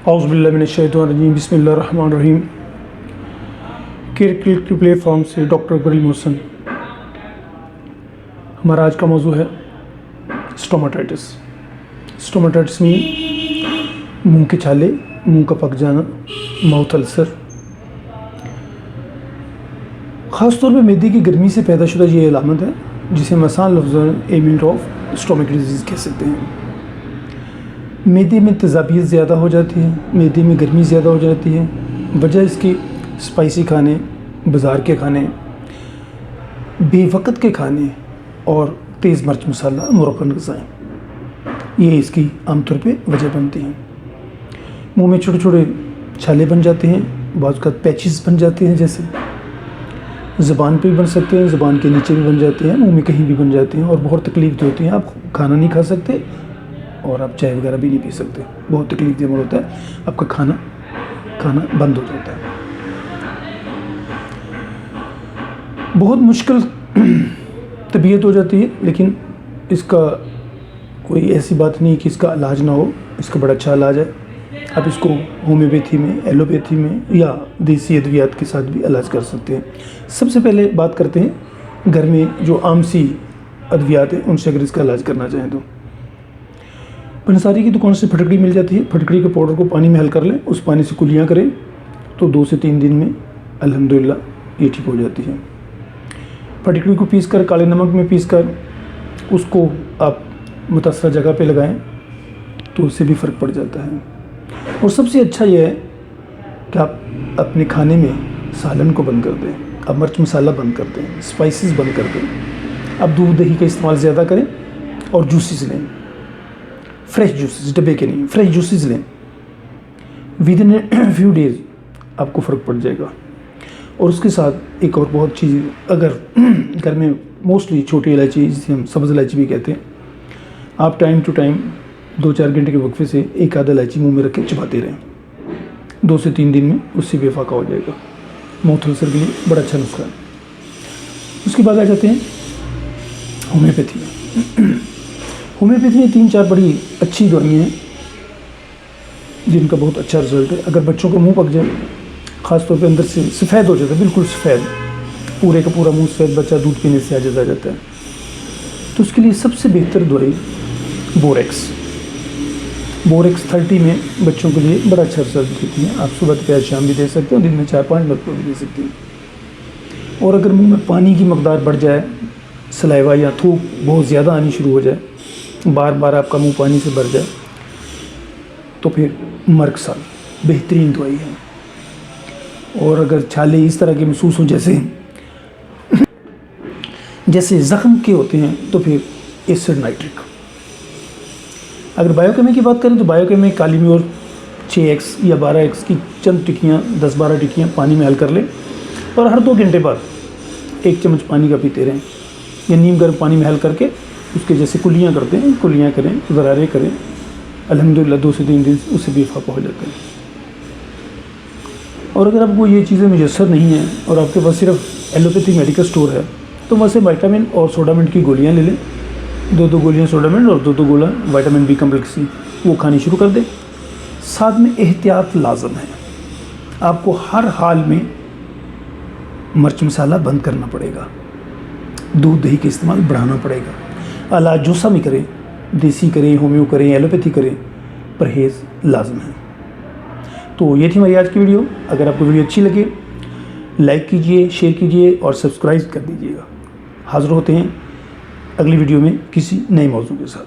औज़ुबिल्लाहि बिस्मिल्लाहिर्रहमानिर्रहीम। Care click platform से doctor Akbar Mohsin. हमारा आज का मौजू है स्टोमाटाइटिस। स्टोमाटाइटिस में मुंह के छाले, मुंह का पक जाना, माउथ अल्सर। ख़ास तौर पे मैदे की गर्मी से पैदाशुदा ये अलामत है जिसे हम आसान लफ्ज़ों में एमिल्ट ऑफ स्टोमक डिजीज़ कह सकते हैं। मैदे में तेज़ाबियत ज़्यादा हो जाती है, मैदे में गर्मी ज़्यादा हो जाती है। वजह इसकी स्पाइसी खाने, बाज़ार के खाने, बेवक़्त के खाने और तेज़ मिर्च मसाला मुरक्कन ग़िज़ाएँ, ये इसकी आमतौर पे वजह बनती हैं। मुंह में छोटे छोटे छाले बन जाते हैं, बाज़ का पैचेस बन जाते हैं, जैसे ज़ुबान पे भी बन सकते हैं, ज़ुबान के नीचे भी बन जाते हैं, मुंह में कहीं भी बन जाते हैं और बहुत तकलीफ़ होती है। आप खाना नहीं खा सकते और आप चाय वगैरह भी नहीं पी सकते। बहुत तकलीफ देना होता है, आपका खाना बंद हो जाता है। बहुत मुश्किल तबीयत हो जाती है, लेकिन इसका कोई ऐसी बात नहीं कि इसका इलाज ना हो। इसका बड़ा अच्छा इलाज है। आप इसको होम्योपैथी में, एलोपैथी में या देसी अद्वियात के साथ भी इलाज कर सकते हैं। सबसे पहले बात करते हैं घर में जो आम सी अद्वियात हैं उनसे अगर इसका इलाज करना चाहें तो पंसारी की दुकान से फटकड़ी मिल जाती है। फटकड़ी के पाउडर को पानी में हल कर लें, उस पानी से कुलियाँ करें तो 2 से 3 दिन में अल्हम्दुलिल्लाह ये ठीक हो जाती है। फटकड़ी को पीसकर काले नमक में पीसकर उसको आप मुतासरा जगह पे लगाएं तो उससे भी फ़र्क पड़ जाता है। और सबसे अच्छा ये है कि आप अपने खाने में सालन को बंद कर दें, आप मिर्च मसाला बंद कर दें, स्पाइसेस बंद कर दें। आप दूध दही का इस्तेमाल ज़्यादा करें और जूसेस लें, फ्रेश जूसेस, डब्बे के नहीं, फ्रेश जूसेस लें। विद इन फ्यू डेज़ आपको फ़र्क पड़ जाएगा। और उसके साथ एक और बहुत चीज़, अगर घर में मोस्टली छोटी इलायची जिसे हम सब्ज़ इलायची भी कहते हैं, आप टाइम टू टाइम 2-4 घंटे के वक्फे से एक आधा इलायची मुंह में रख के चबाते रहें। 2 से 3 दिन में उससे बेफाका हो जाएगा। माउथ अल्सर के लिए बड़ा अच्छा नुस्खा है। उसके बाद आ जाते हैं होम्योपैथी में। होम्योपैथी में 3-4 बड़ी अच्छी दवाइयाँ हैं जिनका बहुत अच्छा रिजल्ट है। अगर बच्चों को मुंह पक जाए, ख़ास तौर पे अंदर से सफ़ेद हो जाता है, बिल्कुल सफ़ेद, पूरे का पूरा मुंह सफ़ेद, बच्चा दूध पीने से आजिज़ आ जाता है, तो उसके लिए सबसे बेहतर दवाई बोरेक्स 30 में बच्चों के लिए बड़ा अच्छा रिजल्ट देती है। आप सुबह दोपहर शाम भी दे सकते हो, दिन में 4-5 मरतबा भी दे सकते हैं। और अगर मुँह में पानी की मकदार बढ़ जाए, सलाइवा या थूक बहुत ज़्यादा आनी शुरू हो जाए, बार बार आपका मुंह पानी से भर जाए, तो फिर मर्कसाल बेहतरीन दवाई है। और अगर छाले इस तरह के महसूस हो जैसे ज़ख्म के होते हैं, तो फिर एसिड नाइट्रिक। अगर बायोकेमी की बात करें तो बायोकेमी काली म्योर 6x या 12x की चंद टिक्कियाँ, 10-12 टिक्कियाँ पानी में हल कर लें और हर 2 घंटे बाद 1 चम्मच पानी का पीते रहें, या नीम गर्म पानी में हल करके उसके जैसे कुलियाँ करते हैं, कुलियाँ करें, गरारे करें। अल्हम्दुलिल्लाह 2 से 3 दिन उससे बेफाका हो जाता है। और अगर आपको ये चीज़ें मुयस्सर नहीं हैं और आपके पास सिर्फ एलोपैथी मेडिकल स्टोर है, तो वहाँ से विटामिन और सोडामेंट की गोलियाँ ले लें। 2-2 गोलियाँ सोडामेंट और 2-2 गोला विटामिन बी कम्प्लेक्स की, वो खानी शुरू कर दें। साथ में एहतियात लाजम है। आपको हर हाल में मिर्च मसाला बंद करना पड़ेगा, दूध दही का इस्तेमाल बढ़ाना पड़ेगा। इलाज जो सा भी करें, देसी करें, होम्यो करें, एलोपैथी करें, परहेज़ लाजम है। तो ये थी हमारी आज की वीडियो। अगर आपको वीडियो अच्छी लगे, लाइक कीजिए, शेयर कीजिए और सब्सक्राइब कर दीजिएगा। हाज़िर होते हैं अगली वीडियो में किसी नए मौजू के साथ।